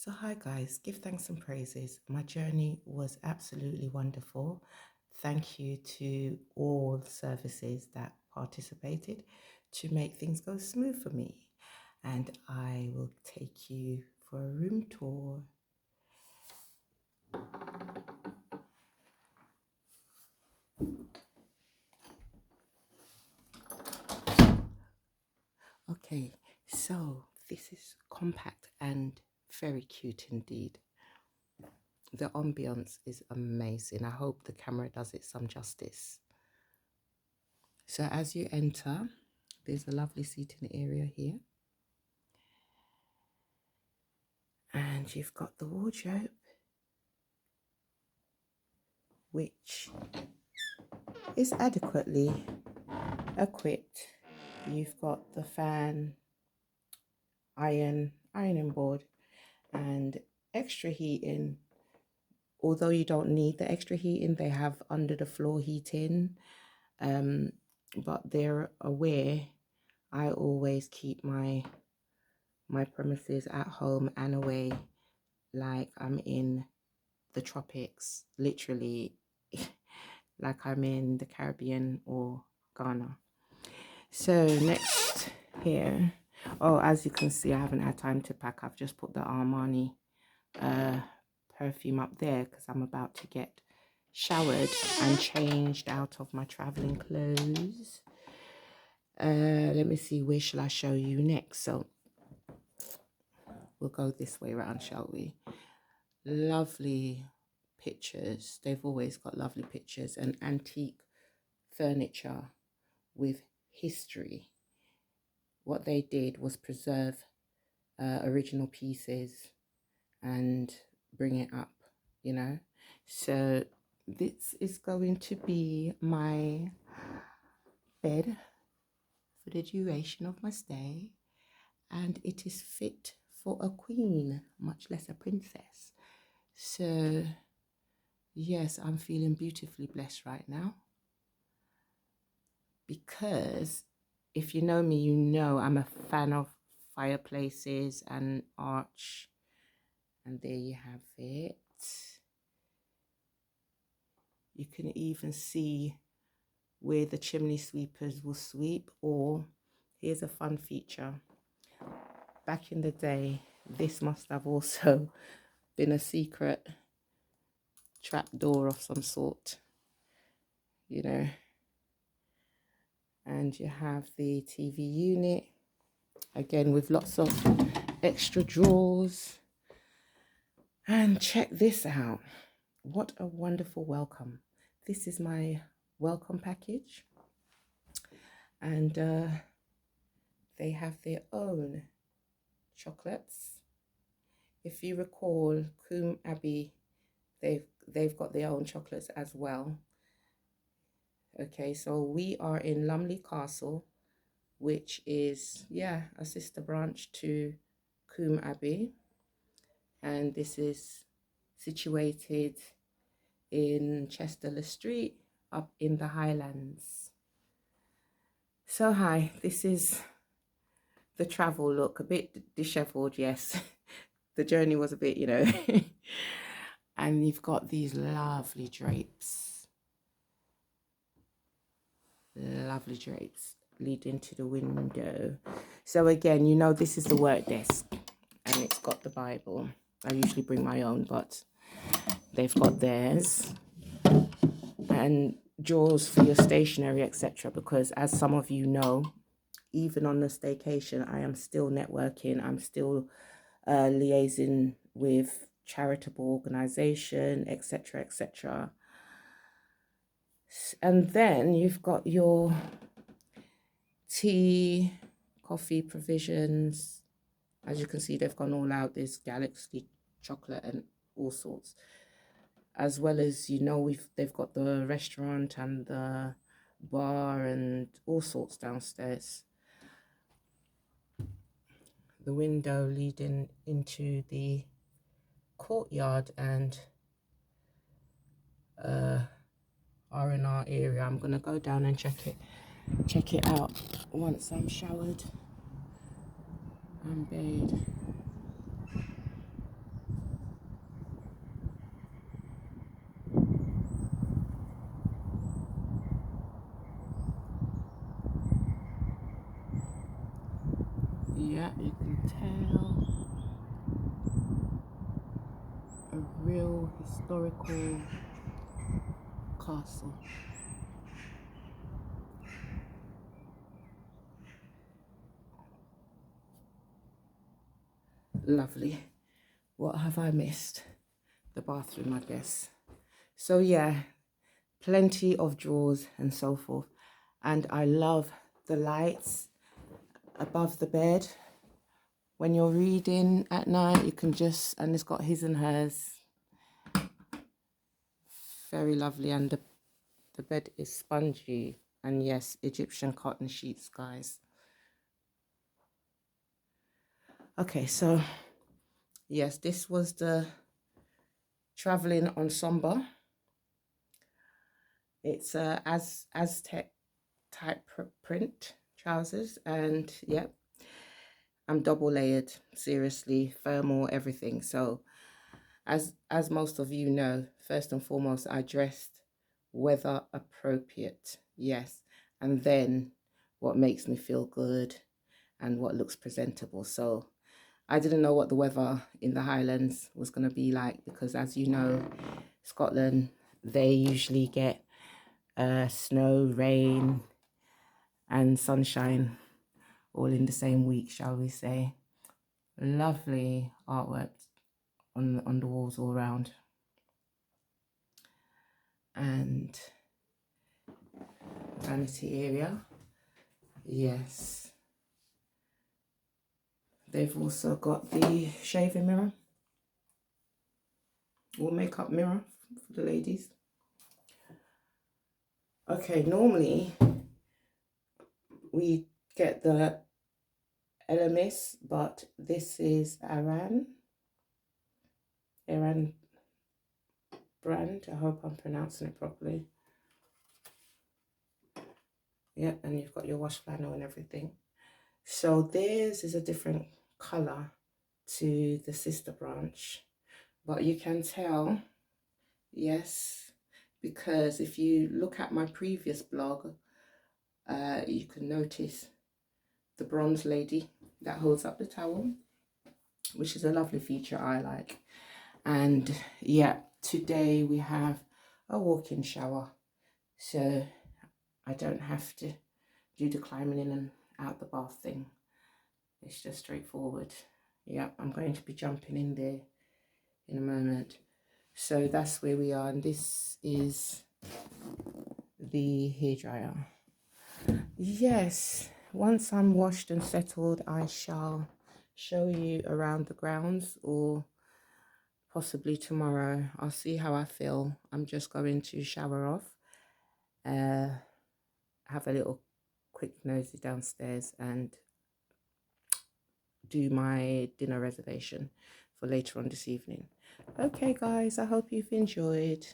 So, hi guys, give thanks and praises. My journey was absolutely wonderful. Thank you to all the services that participated to make things go smooth for me. And I will take you for a room tour. Okay, so this is compact and very cute indeed. The ambiance is amazing. I hope the camera does it some justice. So as you enter, there's a lovely seating area here. And you've got the wardrobe, which is adequately equipped. You've got the fan, ironing board, and extra heating. Although you don't need the extra heating, they have under the floor heating. But they're aware I always keep my premises at home and away like I'm in the tropics, literally like I'm in the Caribbean or Ghana. So next here, oh, as you can see, I haven't had time to pack. I've just put the Armani perfume up there because I'm about to get showered and changed out of my traveling clothes. Let me see, where shall I show you next? So we'll go this way around, shall we? Lovely pictures. They've always got lovely pictures and antique furniture with history. What they did was preserve original pieces and bring it up, you know. So this is going to be my bed for the duration of my stay, and it is fit for a queen, much less a princess. So yes, I'm feeling beautifully blessed right now, because if you know me, you know I'm a fan of fireplaces and arch. And there you have it. You can even see where the chimney sweepers will sweep. Or here's a fun feature. Back in the day, this must have also been a secret trap door of some sort, you know. And you have the TV unit, again with lots of extra drawers. And check this out. What a wonderful welcome. This is my welcome package. And they have their own chocolates. If you recall, Coombe Abbey, they've got their own chocolates as well. Okay, so we are in Lumley Castle, which is, yeah, a sister branch to Coombe Abbey. And this is situated in Chester Street, up in the Highlands. So hi, this is the travel look, a bit disheveled, yes. The journey was a bit, you know. And you've got these lovely drapes. Lovely drapes leading to the window. So again, you know, this is the work desk, and it's got the Bible. I usually bring my own, but they've got theirs. And drawers for your stationery, etc. Because as some of you know, even on the staycation, I am still networking. I'm still liaising with charitable organization, etc., etc. And then you've got your tea, coffee provisions. As you can see, they've gone all out. There's Galaxy chocolate and all sorts. As well as, you know, they've got the restaurant and the bar and all sorts downstairs. The window leading into the courtyard and R&R area. I'm gonna go down and check it out once I'm showered and bathed. that you can tell a real historical castle. Lovely. What have I missed? The bathroom, I guess. So yeah, plenty of drawers and so forth. And I love the lights above the bed. When you're reading at night, you can just, and it's got his and hers. Very lovely. And the bed is spongy. And yes, Egyptian cotton sheets, guys. Okay, so yes, this was the traveling ensemble. It's Aztec type print trousers, and yep, I'm double layered, seriously, thermal, everything. So as most of you know, first and foremost, I dressed weather appropriate, yes, and then what makes me feel good and what looks presentable. So I didn't know what the weather in the Highlands was going to be like, because as you know, Scotland, they usually get snow, rain and sunshine all in the same week, shall we say. Lovely artwork on the walls all around. And vanity area, yes. They've also got the shaving mirror or makeup mirror for the ladies. Okay, normally we get the LMS, but this is Aran brand. I hope I'm pronouncing it properly. Yeah, and you've got your wash flannel and everything. So theirs is a different color to the sister branch, but you can tell, yes, because if you look at my previous blog, you can notice the bronze lady that holds up the towel, which is a lovely feature I like. And yeah, today we have a walk-in shower, so I don't have to do the climbing in and out the bath thing. It's just straightforward. Yeah, I'm going to be jumping in there in a moment. So that's where we are, and this is the hairdryer. Yes, once I'm washed and settled, I shall show you around the grounds, or possibly tomorrow. I'll see how I feel. I'm just going to shower off, have a little quick nosy downstairs and do my dinner reservation for later on this evening. Okay guys, I hope you've enjoyed.